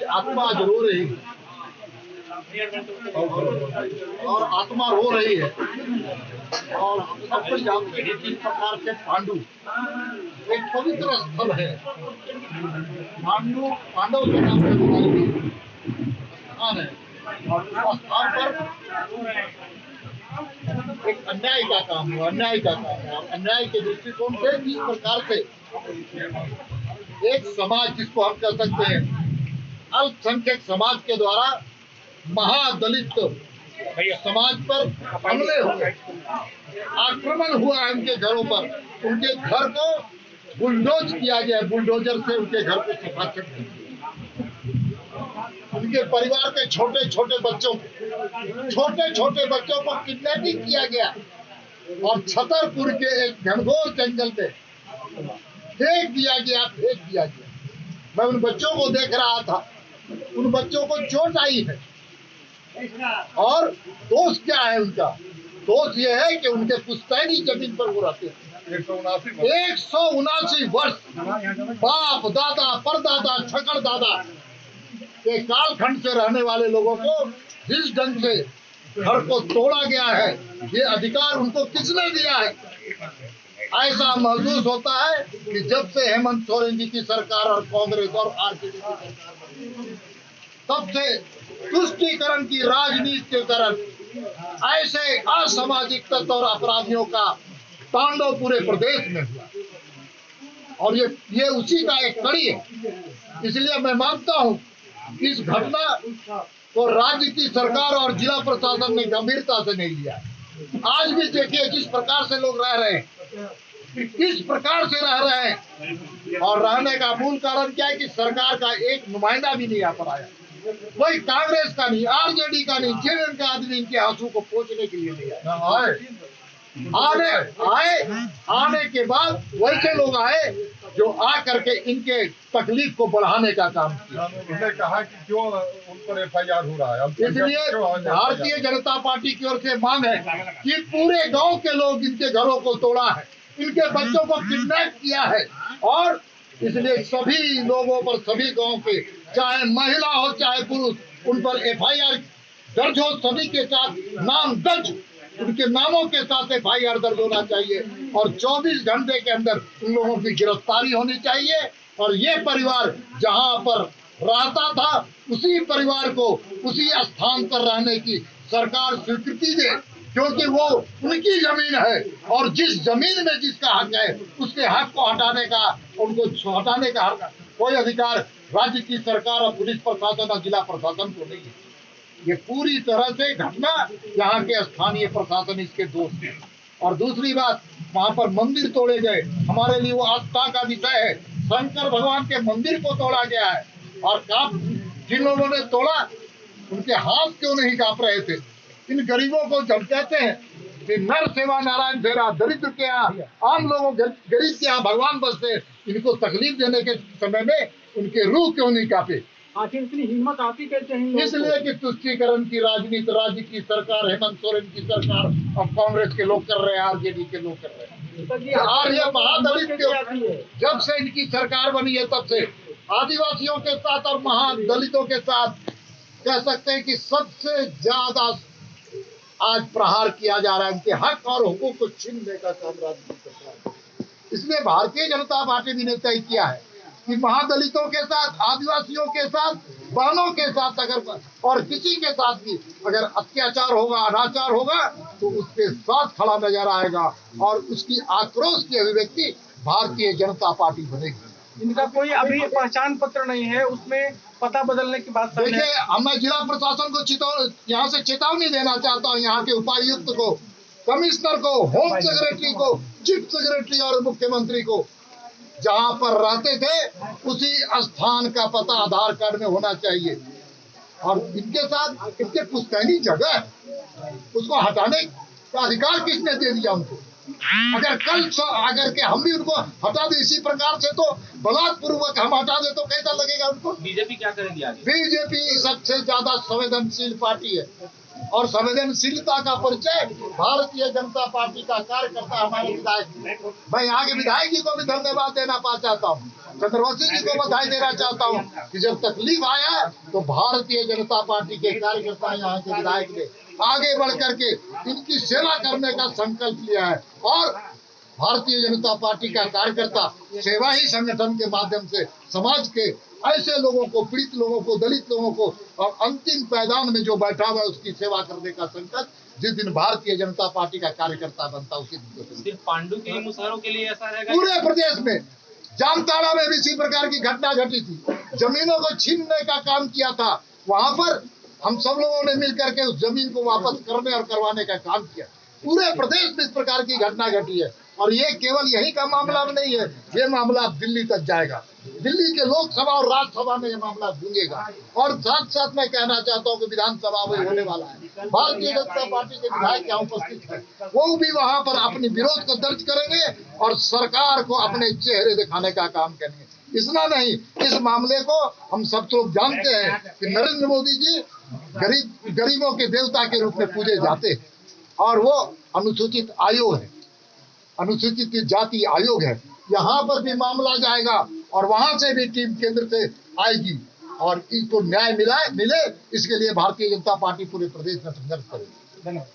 कि आत्मा आज रो रही है और आत्मा रो रही है। और हम सब कुछ जानते हैं किस प्रकार से पांडु एक पवित्र स्थल है। पांडव के नाम से स्थान है और उस स्थान पर एक अन्याय का काम है। अन्याय के दृष्टिकोण से इस प्रकार से एक समाज जिसको हम कह सकते हैं अल्पसंख्यक समाज के द्वारा महादलित समाज पर हमले हुए, आक्रमण हुआ है उनके घरों पर। उनके घर को बुलडोज किया गया, बुलडोजर से उनके घर को सफाचट किया। उनके परिवार के छोटे छोटे बच्चों को किडनैपिंग किया गया और छतरपुर के एक घनघोर जंगल में फेंक दिया गया। मैं उन बच्चों को देख रहा था, उन बच्चों को चोट आई है और दोष क्या है उनका? दोष ये है कि उनके पुश्तैनी जमीन पर वो रहते हैं। 179 वर्ष बाप दादा परदादा छकड़ दादा के कालखंड से रहने वाले लोगों को जिस ढंग से घर को तोड़ा गया है, ये अधिकार उनको किसने दिया है? ऐसा महसूस होता है कि जब से हेमंत सोरेन जी की सरकार और कांग्रेस और आरजेडी की सरकार तब से तुष्टीकरण की राजनीति के कारण ऐसे असामाजिक तत्व और अपराधियों का तांडव पूरे प्रदेश में हुआ और ये उसी का एक कड़ी है। इसलिए मैं मानता हूं इस घटना को राज्य की सरकार और जिला प्रशासन ने गंभीरता से नहीं लिया। आज भी देखिए जिस प्रकार से लोग रह रहे हैं, किस प्रकार से रह रहे हैं, और रहने का मूल कारण क्या है कि सरकार का एक नुमाइंदा भी नहीं आ पाया। कोई कांग्रेस का नहीं, आरजेडी का नहीं, जेडीएस का आदमी इनके आंसू को पोंछने के लिए नहीं आए। आने के बाद वैसे लोग आए जो आ करके इनके तकलीफ को बढ़ाने का काम किया। उन्होंने कहा कि क्यों उन पर एफआईआर हो रहा है। इसलिए भारतीय जनता पार्टी की ओर से मांग है कि पूरे गांव के लोग इनके घरों को तोड़ा है, इनके बच्चों को किडनैप किया है और इसलिए सभी लोगों पर, सभी गांव के, चाहे महिला हो चाहे पुरुष, उन पर एफआईआर दर्ज हो। सभी के साथ नाम दर्ज, उनके नामों के साथ एफआईआर दर्ज होना चाहिए और 24 घंटे के अंदर उन लोगों की गिरफ्तारी होनी चाहिए। और ये परिवार जहां पर रहता था उसी परिवार को उसी स्थान पर रहने की सरकार स्वीकृति दे, क्योंकि वो उनकी जमीन है और जिस जमीन में जिसका हक है उसके हक को हटाने का, उनको हटाने का हक, कोई अधिकार राज्य की सरकार और पुलिस प्रशासन और जिला प्रशासन को नहीं है। ये पूरी तरह से घटना यहाँ के स्थानीय प्रशासन इसके दोष है। और दूसरी बात, वहाँ पर मंदिर तोड़े गए, हमारे लिए वो आस्था का विषय है। शंकर भगवान के मंदिर को तोड़ा गया है और जिन लोगों ने तोड़ा उनके हाथ क्यों नहीं कांप रहे थे? इन गरीबों को जब कहते हैं कि नर सेवा नारायण फेरा, दरिद्र के यहाँ, आम लोगों गरीब के यहाँ भगवान बसते, इनको तकलीफ देने के समय में उनके रूह क्यों नहीं कांपे? आखिर इतनी हिम्मत आती कैसे है? इसलिए कि तुष्टीकरण की राजनीति राज्य की सरकार, हेमंत सोरेन की सरकार और कांग्रेस के लोग कर रहे हैं, आरजेडी के लोग कर रहे हैं। आर्य महादलित जब से इनकी सरकार बनी है तब से आदिवासियों के साथ और महादलितों के साथ कह सकते हैं कि सबसे ज्यादा आज प्रहार किया जा रहा है। उनके हक और हुकूक को छीनने का काम राज्य की सरकार। इसलिए भारतीय जनता पार्टी भी ने तय किया है कि महादलितों के साथ, आदिवासियों के साथ, बहनों के साथ अगर और किसी के साथ भी अगर अत्याचार होगा, अनाचार होगा तो उसके साथ खड़ा नजर आएगा और उसकी आक्रोश की अभिव्यक्ति भारतीय जनता पार्टी बनेगी। इनका कोई अभी पहचान पत्र नहीं है, उसमें पता बदलने की बात। देखिए, मैं जिला प्रशासन को यहाँ से चेतावनी देना चाहता हूँ, यहाँ के उपायुक्त को, कमिश्नर को, होम सेक्रेटरी को, चीफ सेक्रेटरी और मुख्यमंत्री को, जहाँ पर रहते थे उसी स्थान का पता आधार कार्ड में होना चाहिए। और इनके साथ इनके पुश्तैनी जगह उसको हटाने का अधिकार किसने दे दिया उनको? अगर कल अगर के हम भी उनको हटा दे इसी प्रकार से, तो बलात्पूर्वक हम हटा दे तो कैसा लगेगा उनको? बीजेपी क्या करेगी आगे? बीजेपी सबसे ज्यादा संवेदनशील पार्टी है और संवेदनशीलता का परिचय भारतीय जनता पार्टी का कार्यकर्ता हमारे विधायक। मैं यहाँ के विधायक जी को भी धन्यवाद देना चाहता हूँ। चंद्रवंशी जी को बधाई देना चाहता हूँ कि जब तकलीफ आया तो भारतीय जनता पार्टी के कार्यकर्ता, यहाँ के विधायक ने आगे बढ़ करके इनकी सेवा करने का संकल्प लिया है। और भारतीय जनता पार्टी का कार्यकर्ता सेवा ही संगठन के माध्यम से समाज के ऐसे लोगों को, पीड़ित लोगों को, दलित लोगों को, और अंतिम पायदान में जो बैठा हुआ है उसकी सेवा करने का संकल्प जिस दिन भारतीय जनता पार्टी का कार्यकर्ता बनता उसी दिन। सिर्फ पांडु के ही मुसहरों के लिए ऐसा रहेगा? पूरे प्रदेश में, जामताड़ा में भी इसी प्रकार की घटना घटी थी, जमीनों को छीनने का काम किया था। वहां पर हम सब लोगों ने मिलकर के उस जमीन को वापस करने और करवाने का काम किया। पूरे प्रदेश में इस प्रकार की घटना घटी है। और ये केवल यही का मामला नहीं है, ये मामला दिल्ली तक जाएगा। दिल्ली के लोकसभा और राज्यसभा में ये मामला गूंजेगा। और साथ साथ मैं कहना चाहता हूँ कि विधानसभा में होने वाला है, भारतीय जनता पार्टी के विधायक यहाँ उपस्थित है, वो भी वहां पर अपनी विरोध को दर्ज करेंगे और सरकार को अपने चेहरे दिखाने का काम करेंगे। इतना नहीं, इस मामले को हम सब लोग जानते हैं कि नरेंद्र मोदी जी गरीबों के देवता के रूप में पूजे जाते हैं, और वो अनुसूचित आयोग है, अनुसूचित जाति आयोग है। यहाँ पर भी मामला जाएगा और वहां से भी टीम केंद्र से आएगी और इसको न्याय मिले, इसके लिए भारतीय जनता पार्टी पूरे प्रदेश में संघर्ष करेगी। धन्यवाद।